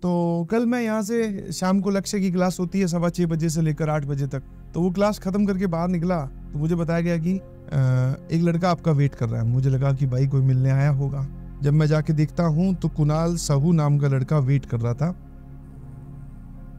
तो कल मैं यहाँ से शाम को लक्ष्य की क्लास होती है 6:15 बजे से लेकर 8 बजे तक, तो वो क्लास खत्म करके बाहर निकला तो मुझे बताया गया कि एक लड़का आपका वेट कर रहा है। मुझे लगा कि भाई कोई मिलने आया होगा। जब मैं जाके देखता हूँ तो कुणाल साहू नाम का लड़का वेट कर रहा था।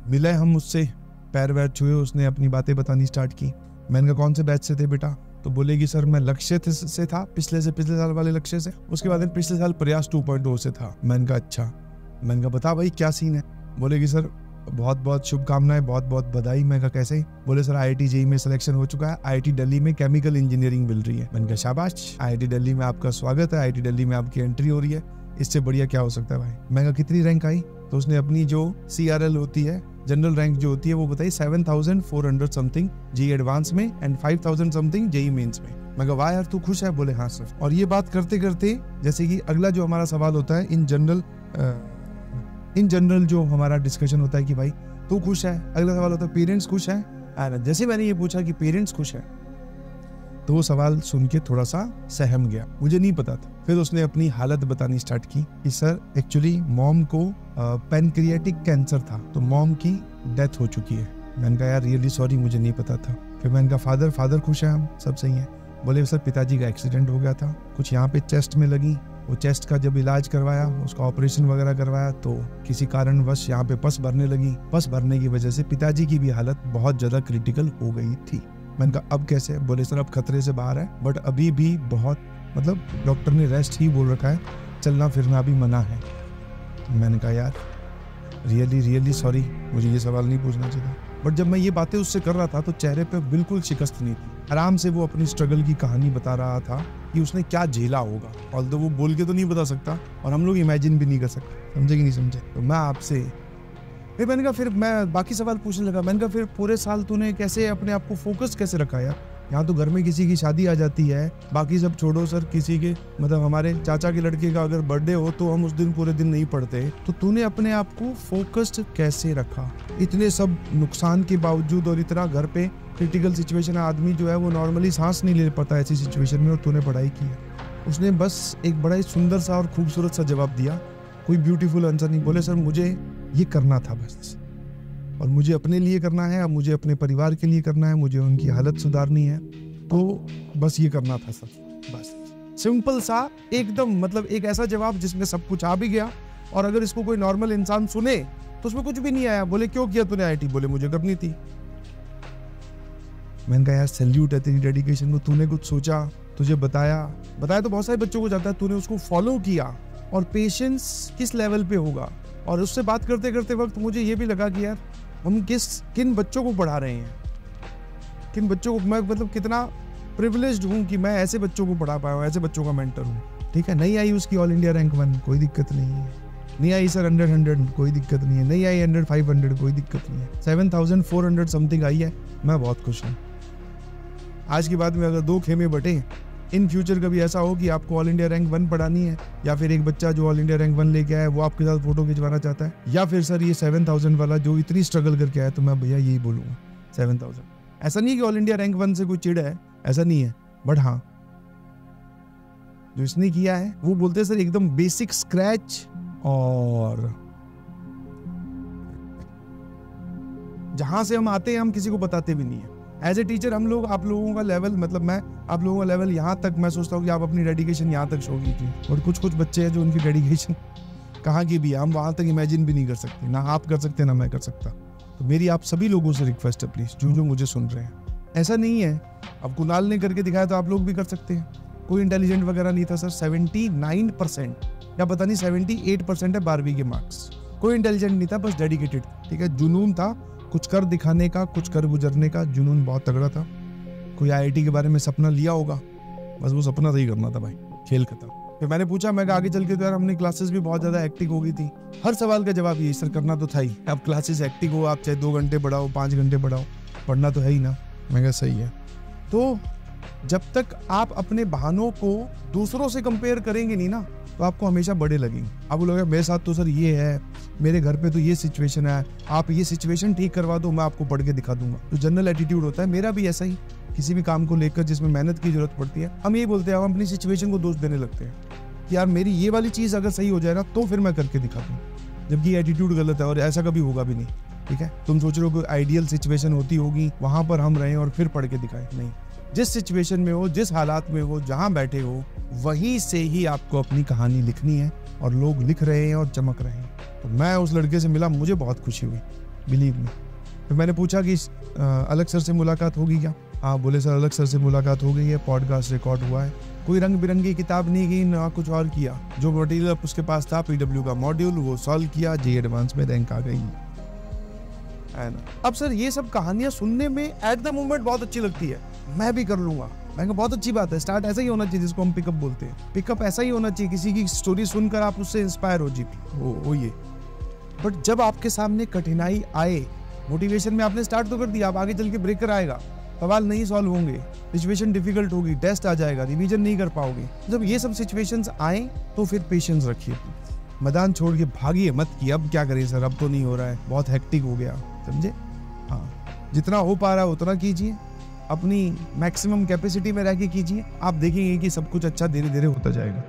मिले हम उससे, पैर वैर छुए, उसने अपनी बातें बतानी स्टार्ट की। मैंने कहा कौन से बैच से थे बेटा? तो बोलेगी सर मैं लक्ष्य से था, पिछले साल वाले लक्ष्य से। उसके बाद पिछले साल प्रयास 2.0 से था। मैंने कहा अच्छा। मैंने कहा बता भाई क्या सीन है? बोलेगी सर बहुत बहुत शुभकामनाएं, बहुत बहुत बधाई। मैं कहा कैसे? बोले सर IIT JEE में सिलेक्शन हो चुका है, IIT दिल्ली में केमिकल इंजीनियरिंग मिल रही है। मैंने कहा शाबाश, IIT दिल्ली में आपका स्वागत है, IIT दिल्ली में आपकी एंट्री हो रही है, इससे बढ़िया क्या हो सकता है भाई? मैं कहा कितनी रैंक आई? तो उसने अपनी जो CRL होती है, जनरल रैंक जो होती है, वो बताई 7400 समथिंग JEE एडवांस में एंड 5000 समथिंग JEE मेंस में। मैं कहा वाह यार तू खुश है? बोले हाँ सर। और ये बात करते करते जैसे कि अगला जो हमारा सवाल होता है इन जनरल जो हमारा डिस्कशन होता है कि भाई तू खुश है, अगला सवाल होता है पेरेंट्स खुश है। जैसे मैंने ये पूछा कि पेरेंट्स खुश है तो वो सवाल सुन के थोड़ा सा सहम गया, मुझे नहीं पता था। फिर उसने अपनी हालत बतानी स्टार्ट की कि सर एक्चुअली मॉम को पैनक्रियाटिक कैंसर था, तो मॉम की डेथ हो चुकी है। मैंने कहा यार रियली सॉरी, मुझे नहीं पता था। फिर मैंने कहा फादर खुश है, हम सब सही है? बोले सर पिताजी का एक्सीडेंट हो गया था, कुछ यहाँ पे चेस्ट में लगी, वो चेस्ट का जब इलाज करवाया, उसका ऑपरेशन वगैरह करवाया तो किसी कारणवश यहाँ पे पस भरने लगी। पस भरने की वजह से पिताजी की भी हालत बहुत ज्यादा क्रिटिकल हो गई थी। मैंने कहा अब कैसे? बोले सर अब खतरे से बाहर है, बट अभी भी बहुत मतलब डॉक्टर ने रेस्ट ही बोल रखा है, चलना फिरना भी मना है। मैंने कहा यार रियली सॉरी, मुझे ये सवाल नहीं पूछना चाहिए। बट जब मैं ये बातें उससे कर रहा था तो चेहरे पे बिल्कुल शिकस्त नहीं थी, आराम से वो अपनी स्ट्रगल की कहानी बता रहा था कि उसने क्या झेला होगा। ऑल्दो वो बोल के तो नहीं बता सकता और हम लोग इमेजिन भी नहीं कर सकते, समझे कि नहीं समझे? तो मैं आपसे फिर मैंने कहा, फिर मैं बाकी सवाल पूछने लगा। मैंने कहा फिर पूरे साल तूने कैसे अपने आप को फोकस कैसे रखा यार? यहाँ तो घर में किसी की शादी आ जाती है, बाकी सब छोड़ो सर, किसी के मतलब हमारे चाचा के लड़के का अगर बर्थडे हो तो हम उस दिन पूरे दिन नहीं पढ़ते, तो तूने अपने आप को फोकस्ड कैसे रखा इतने सब नुकसान के बावजूद? और इतना घर पे क्रिटिकल सिचुएशन है, आदमी जो है वो नॉर्मली सांस नहीं ले पाता ऐसी सिचुएशन में, और तूने पढ़ाई की है। उसने बस एक बड़ा ही सुंदर सा और खूबसूरत सा जवाब दिया, कोई ब्यूटीफुल आंसर नहीं। बोले सर मुझे ये करना था बस, और मुझे अपने लिए करना है, अब मुझे अपने परिवार के लिए करना है, मुझे उनकी हालत सुधारनी है, तो बस ये करना था सर। बस सिंपल सा एकदम, मतलब एक ऐसा जवाब जिसमें सब कुछ आ भी गया, और अगर इसको कोई नॉर्मल इंसान सुने तो उसमें कुछ भी नहीं आया। बोले क्यों किया तूने IIT? बोले मुझे करनी थी। मैंने कहा यार सैल्यूट है तेरी डेडिकेशन को, तूने कुछ सोचा, तुझे बताया तो बहुत सारे बच्चों को जाता है, तूने उसको फॉलो किया, और पेशेंस किस लेवल पे होगा। और उससे बात करते करते वक्त मुझे ये भी लगा कि यार हम किन बच्चों को पढ़ा रहे हैं, किन बच्चों को मैं मतलब कितना प्रिविलेज्ड हूँ कि मैं ऐसे बच्चों को पढ़ा पाया हूँ, ऐसे बच्चों का मेंटर हूँ। ठीक है, नहीं आई उसकी ऑल इंडिया रैंक 1, कोई दिक्कत नहीं है। नहीं आई सर 100 कोई दिक्कत नहीं है। नहीं आई 100-500 कोई दिक्कत नहीं है। 7400 समथिंग आई है, मैं बहुत खुश हूँ। आज के बाद में अगर 2 खेमे बटे, इन फ्यूचर कभी ऐसा हो कि आपको ऑल इंडिया रैंक 1 पढ़ानी है, या फिर एक बच्चा जो ऑल इंडिया रैंक 1 लेके आया वो आपके साथ फोटो खिंचवाना चाहता है, या फिर सर ये 7000 वाला जो इतनी स्ट्रगल करके आया, तो मैं भैया यही बोलूंगा 7000। ऐसा नहीं है कि ऑल इंडिया रैंक 1 से कोई चिढ़ है, ऐसा नहीं है, बट हाँ जो इसने किया है वो बोलते हैं सर एकदम बेसिक स्क्रैच, और जहां से हम आते हैं हम किसी को बताते भी नहीं है। एज ए टीचर हम लोग आप लोगों का लेवल, मतलब मैं आप लोगों का लेवल यहाँ तक मैं सोचता हूँ कि आप अपनी डेडिकेशन यहाँ तक शो कीजिए, और कुछ बच्चे हैं जो उनकी डेडिकेशन कहाँ की भी है, हम वहाँ तक इमेजिन भी नहीं कर सकते, ना आप कर सकते ना मैं कर सकता। तो मेरी आप सभी लोगों से रिक्वेस्ट है प्लीज, जो मुझे सुन रहे हैं, ऐसा नहीं है अब कुणाल ने करके दिखाया तो आप लोग भी कर सकते हैं। कोई इंटेलिजेंट वगैरह नहीं था सर, 79% या पता नहीं 78% है 12वीं के मार्क्स। कोई इंटेलिजेंट नहीं था, बस डेडिकेटेड। ठीक है, जुनून था कुछ कर दिखाने का, कुछ कर गुजरने का, जुनून बहुत तगड़ा था। कोई IIT के बारे में सपना लिया होगा, बस वो सपना सही करना था भाई, खेल खत्म। फिर मैंने पूछा, मैं आगे चल के तो यार हमने क्लासेस भी बहुत ज्यादा हेक्टिक हो गई थी। हर सवाल का जवाब यही सर, करना तो था ही। अब क्लासेस हेक्टिक हो, आप चाहे 2 घंटे पढ़ाओ 5 घंटे पढ़ाओ, पढ़ना तो है ही ना। मैं कहा सही है। तो जब तक आप अपने बहानों को दूसरों से कंपेयर करेंगे नहीं ना, तो आपको हमेशा बड़े लगेंगे। आप बोलोगे मेरे साथ तो सर ये है, मेरे घर पे तो ये सिचुएशन है, आप ये सिचुएशन ठीक करवा दो, मैं आपको पढ़ के दिखा दूंगा। तो जनरल एटीट्यूड होता है, मेरा भी ऐसा ही। किसी भी काम को लेकर जिसमें मेहनत की जरूरत पड़ती है, हम यही बोलते हैं, हम अपनी सिचुएशन को दोष देने लगते हैं कि यार मेरी ये वाली चीज अगर सही हो जाए ना तो फिर मैं करके दिखा दूँ। जबकि एटीट्यूड गलत है और ऐसा कभी होगा भी नहीं। ठीक है, तुम सोच रहे हो कोई आइडियल सिचुएशन होती होगी वहां पर हम रहें और फिर पढ़ के दिखाएं, नहीं। जिस सिचुएशन में हो, जिस हालात में हो, जहां बैठे हो, वहीं से ही आपको अपनी कहानी लिखनी है और लोग लिख रहे हैं और चमक रहे हैं। तो मैं उस लड़के से मिला, मुझे बहुत खुशी हुई, बिलीव मी। फिर मैंने पूछा कि अलग सर से मुलाकात होगी क्या? हाँ, बोले सर अलग सर से मुलाकात हो गई है, पॉडकास्ट रिकॉर्ड हुआ है। कोई रंग बिरंगी किताब नहीं की, ना कुछ और किया। जो मटेरियल उसके पास था, PW का मॉड्यूल, वो सॉल्व किया, JEE एडवांस में रैंक आ गई है ना। अब सर ये सब कहानियां सुनने में एट द मोमेंट बहुत अच्छी लगती है, मैं भी कर लूंगा। मैं बहुत अच्छी बात है, स्टार्ट ऐसा ही होना चाहिए जिसको हम पिकअप बोलते हैं। पिकअप ऐसा ही होना चाहिए, किसी की स्टोरी सुनकर आप उससे इंस्पायर हो वो ये। बट जब आपके सामने कठिनाई आए, मोटिवेशन में आपने स्टार्ट तो कर दिया, अब आगे चल के ब्रेकर आएगा, सवाल नहीं सॉल्व होंगे, सिचुएशन डिफिकल्ट होगी, टेस्ट आ जाएगा, रिवीजन नहीं कर पाओगे। जब ये सब सिचुएशंस आए तो फिर पेशेंस रखिए, मैदान छोड़ के भागिए मत कि अब क्या करें सर, अब तो नहीं हो रहा है, बहुत हेक्टिक हो गया, समझे। हाँ, जितना हो पा रहा है उतना कीजिए, अपनी मैक्सिमम कैपेसिटी में रह के कीजिए, आप देखेंगे कि सब कुछ अच्छा धीरे धीरे होता जाएगा।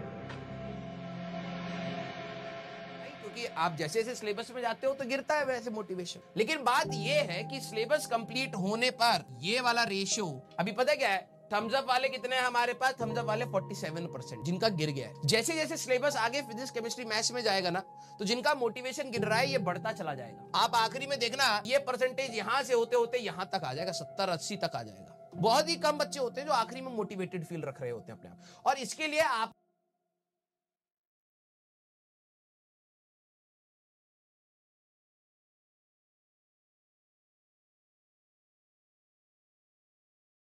आप जैसे जैसे सिलेबस में जाते हो तो गिरता है वैसे मोटिवेशन। लेकिन बात ये है कि सिलेबस कंप्लीट होने पर ये वाला रेशियो अभी पता क्या है, थम्स अप वाले कितने हैं हमारे पास? थम्स अप वाले 47% जिनका गिर गया है। जैसे जैसे सिलेबस आगे फिजिक्स केमिस्ट्री मैथ्स में जाएगा ना, तो जिनका मोटिवेशन गिर रहा है ये बढ़ता चला जाएगा। आप आखिरी में देखना ये परसेंटेज यहां से होते होते यहां तक आ जाएगा, 70-80 तक आ जाएगा। बहुत ही कम बच्चे होते हैं जो आखिरी में मोटिवेटेड फील रख रहे होते हैं अपने आप। और इसके लिए आप